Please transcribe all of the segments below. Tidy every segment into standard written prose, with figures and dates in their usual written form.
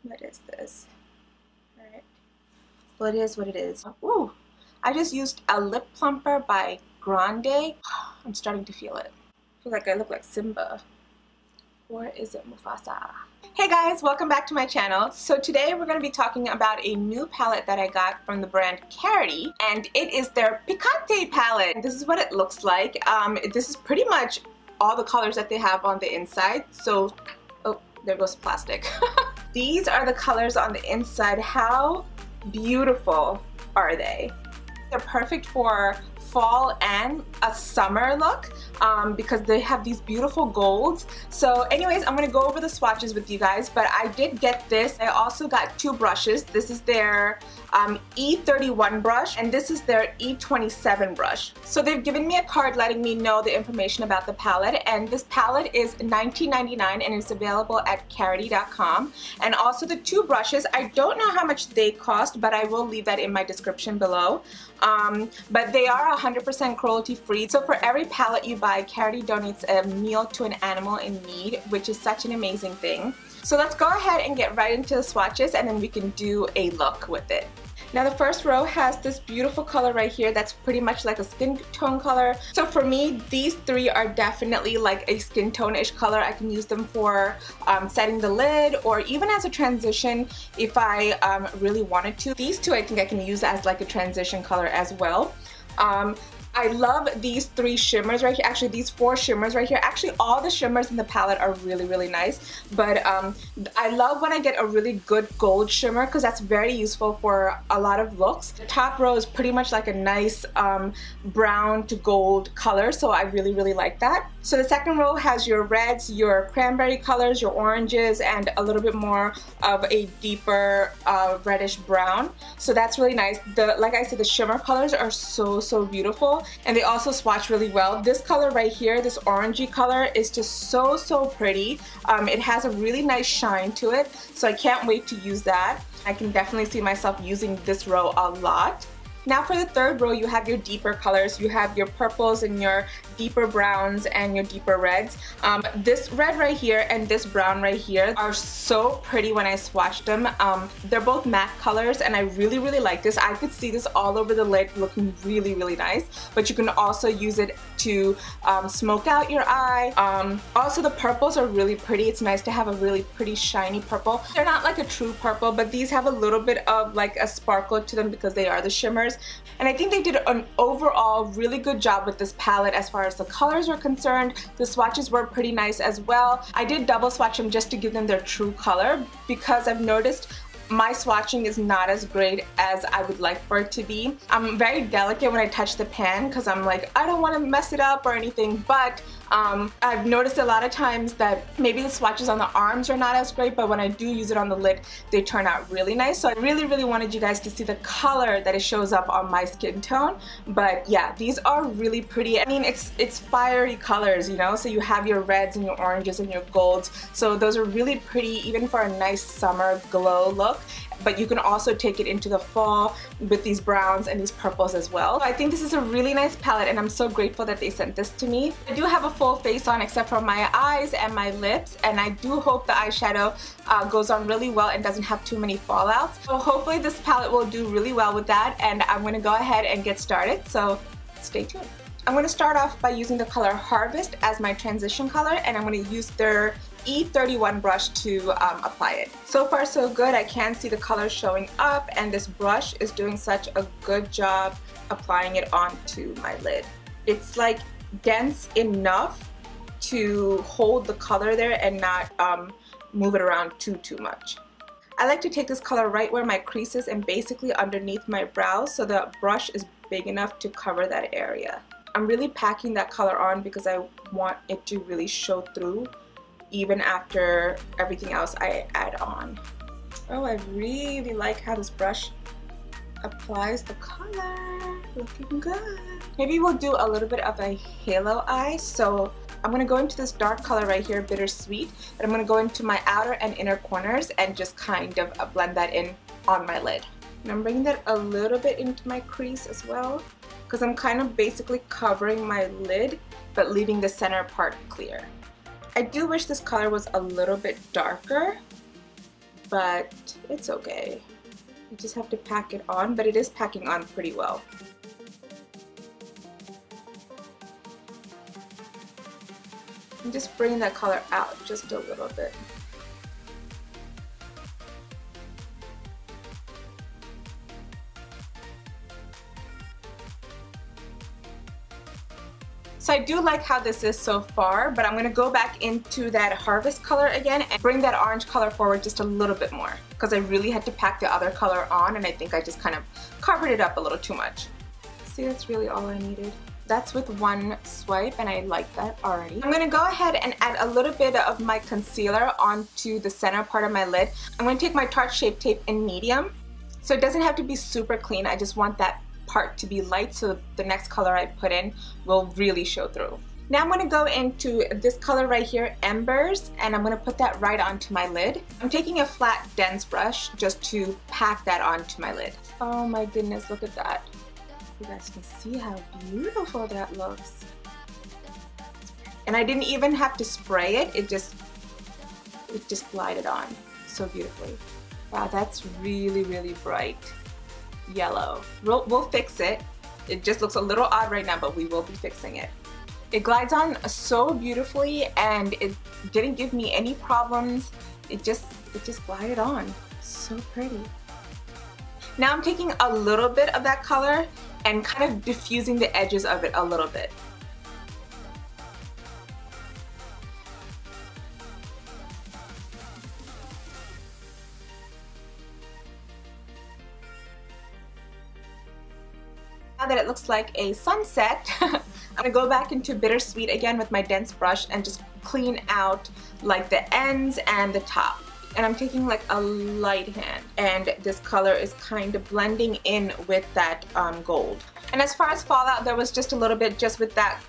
What is this? Alright. Well, it is what it is. Ooh, I just used a lip plumper by Grande. I'm starting to feel it. I feel like I look like Simba. Or is it Mufasa? Hey guys, welcome back to my channel. So today we're going to be talking about a new palette that I got from the brand KARITY, and it is their Picante palette. This is what it looks like. This is pretty much all the colors that they have on the inside. So, oh, there goes plastic. These are the colors on the inside. How beautiful are they? They're perfect for fall and a summer look because they have these beautiful golds. So anyways, I'm gonna go over the swatches with you guys, but I did get this. I also got two brushes. This is their E31 brush and this is their E27 brush. So they've given me a card letting me know the information about the palette, and this palette is $19.99 and it's available at karity.com. And also the two brushes, I don't know how much they cost, but I will leave that in my description below. But they are 100% cruelty free. So for every palette you buy, KARITY donates a meal to an animal in need, which is such an amazing thing. So let's go ahead and get right into the swatches and then we can do a look with it. Now the first row has this beautiful color right here that's pretty much like a skin tone color. So for me, these three are definitely like a skin tone-ish color. I can use them for setting the lid or even as a transition if I really wanted to. These two I think I can use as like a transition color as well. I love these three shimmers right here. Actually, these four shimmers right here. Actually, all the shimmers in the palette are really, really nice. But I love when I get a really good gold shimmer because that's very useful for a lot of looks. The top row is pretty much like a nice brown to gold color, so I really, really like that. So the second row has your reds, your cranberry colors, your oranges, and a little bit more of a deeper reddish brown. So that's really nice. Like I said, the shimmer colors are so, so beautiful. And they also swatch really well. This color right here, this orangey color, is just so, so pretty. It has a really nice shine to it, so I can't wait to use that. I can definitely see myself using this row a lot. Now for the third row, you have your deeper colors. You have your purples and your deeper browns and your deeper reds. This red right here and this brown right here are so pretty when I swatched them. They're both matte colors and I really, really like this. I could see this all over the lid looking really, really nice, but you can also use it to smoke out your eye. Also the purples are really pretty. It's nice to have a really pretty shiny purple. They're not like a true purple, but these have a little bit of like a sparkle to them because they are the shimmers. And I think they did an overall really good job with this palette as far as the colors are concerned. The swatches were pretty nice as well. I did double swatch them just to give them their true color because I've noticed my swatching is not as great as I would like for it to be. I'm very delicate when I touch the pan because I'm like, I don't want to mess it up or anything, but I've noticed a lot of times that maybe the swatches on the arms are not as great, but when I do use it on the lid, they turn out really nice. So I really, really wanted you guys to see the color that it shows up on my skin tone. But yeah, these are really pretty. I mean, it's fiery colors, you know, so you have your reds and your oranges and your golds. So those are really pretty even for a nice summer glow look. But you can also take it into the fall with these browns and these purples as well. So I think this is a really nice palette and I'm so grateful that they sent this to me. I do have a full face on except for my eyes and my lips, and I do hope the eyeshadow goes on really well and doesn't have too many fallouts. So hopefully this palette will do really well with that, and I'm going to go ahead and get started, so stay tuned. I'm going to start off by using the color Harvest as my transition color, and I'm going to use their E31 brush to apply it. So far so good. I can see the color showing up and this brush is doing such a good job applying it onto my lid. It's like dense enough to hold the color there and not move it around too much. I like to take this color right where my crease is and basically underneath my brows so the brush is big enough to cover that area. I'm really packing that color on because I want it to really show through even after everything else I add on. Oh, I really like how this brush applies the color. Looking good. Maybe we'll do a little bit of a halo eye. So I'm going to go into this dark color right here, Bittersweet, and I'm going to go into my outer and inner corners and just kind of blend that in on my lid. And I'm bringing that a little bit into my crease as well because I'm kind of basically covering my lid but leaving the center part clear. I do wish this color was a little bit darker, but it's okay. You just have to pack it on, but it is packing on pretty well. I'm just bringing that color out just a little bit. So I do like how this is so far, but I'm going to go back into that harvest color again and bring that orange color forward just a little bit more, because I really had to pack the other color on, and I think I just kind of covered it up a little too much. See, that's really all I needed. That's with one swipe, and I like that already. I'm going to go ahead and add a little bit of my concealer onto the center part of my lid. I'm going to take my Tarte Shape Tape in medium, so it doesn't have to be super clean. I just want that part to be light so the next color I put in will really show through. Now I'm going to go into this color right here, Embers, and I'm going to put that right onto my lid. I'm taking a flat dense brush just to pack that onto my lid. Oh my goodness, look at that. You guys can see how beautiful that looks. And I didn't even have to spray it, it just glided on so beautifully. Wow, that's really, really bright yellow. We'll fix it. It just looks a little odd right now, but we will be fixing it. It glides on so beautifully, and it didn't give me any problems. It just glided on. So pretty. Now I'm taking a little bit of that color and kind of diffusing the edges of it a little bit. Now that it looks like a sunset, I'm gonna go back into Bittersweet again with my dense brush and just clean out like the ends and the top. And I'm taking like a light hand, and this color is kind of blending in with that gold. And as far as fallout, there was just a little bit just with that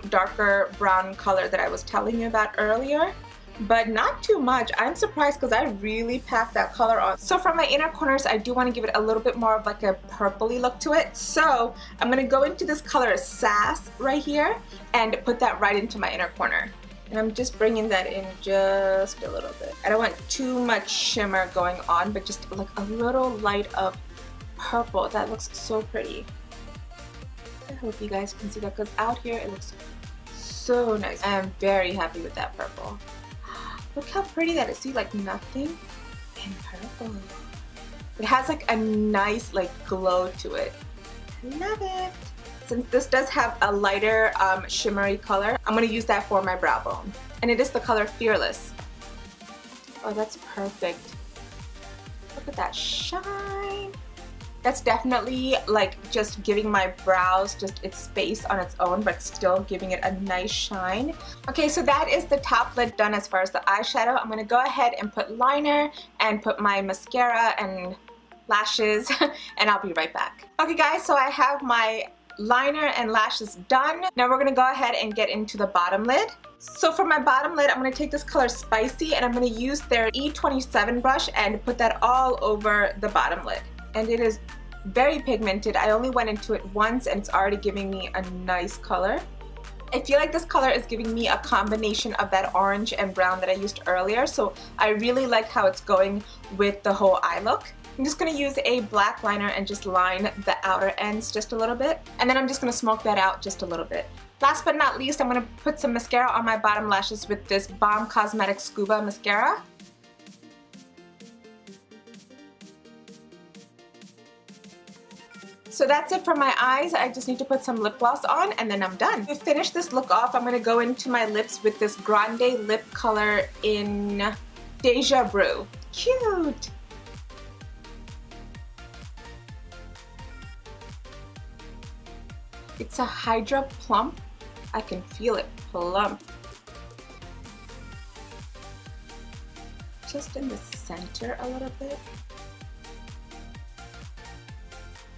darker brown color that I was telling you about earlier, but not too much. I'm surprised because I really packed that color on. So from my inner corners, I do want to give it a little bit more of like a purpley look to it. So I'm going to go into this color Sass right here and put that right into my inner corner. And I'm just bringing that in just a little bit. I don't want too much shimmer going on, but just like a little light of purple. That looks so pretty. I hope you guys can see that, because out here it looks so nice. I'm very happy with that purple. Look how pretty that is. See, like nothing in purple. It has like a nice like glow to it. Love it. Since this does have a lighter shimmery color, I'm going to use that for my brow bone. And it is the color Fearless. Oh, that's perfect. Look at that shine. That's definitely like just giving my brows just its space on its own, but still giving it a nice shine. Okay, so that is the top lid done as far as the eyeshadow. I'm going to go ahead and put liner and put my mascara and lashes, and I'll be right back. Okay guys, so I have my liner and lashes done. Now we're going to go ahead and get into the bottom lid. So for my bottom lid, I'm going to take this color Spicy, and I'm going to use their E27 brush and put that all over the bottom lid. And it is very pigmented. I only went into it once and it's already giving me a nice color. I feel like this color is giving me a combination of that orange and brown that I used earlier, so I really like how it's going with the whole eye look. I'm just going to use a black liner and just line the outer ends just a little bit, and then I'm just going to smoke that out just a little bit. Last but not least, I'm going to put some mascara on my bottom lashes with this Balm Cosmetics Scuba Mascara. So that's it for my eyes. I just need to put some lip gloss on and then I'm done. To finish this look off, I'm going to go into my lips with this Grande lip color in Deja Brew. Cute! It's a Hydra Plump. I can feel it plump. Just in the center a little bit.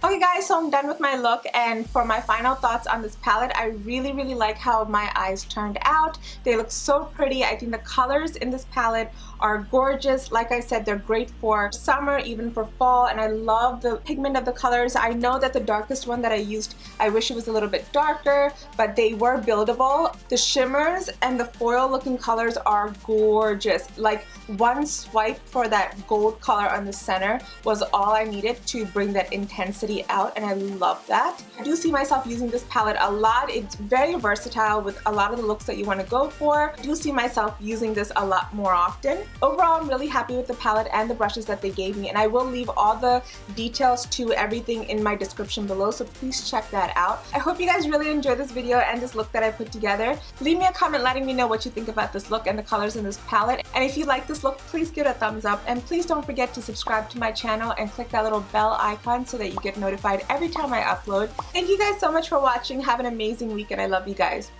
Okay guys, so I'm done with my look, and for my final thoughts on this palette, I really like how my eyes turned out. They look so pretty. I think the colors in this palette are gorgeous. Like I said, they're great for summer, even for fall, and I love the pigment of the colors. I know that the darkest one that I used, I wish it was a little bit darker, but they were buildable. The shimmers and the foil looking colors are gorgeous. Like one swipe for that gold color on the center was all I needed to bring that intensity out, and I love that. I do see myself using this palette a lot. It's very versatile with a lot of the looks that you want to go for. I do see myself using this a lot more often. Overall, I'm really happy with the palette and the brushes that they gave me, and I will leave all the details to everything in my description below, so please check that out. I hope you guys really enjoyed this video and this look that I put together. Leave me a comment letting me know what you think about this look and the colors in this palette, and if you like this look, please give it a thumbs up, and please don't forget to subscribe to my channel and click that little bell icon so that you get notified every time I upload. Thank you guys so much for watching. Have an amazing week, and I love you guys.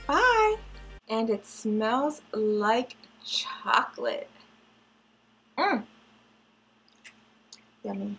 Bye! And it smells like chocolate. Yummy.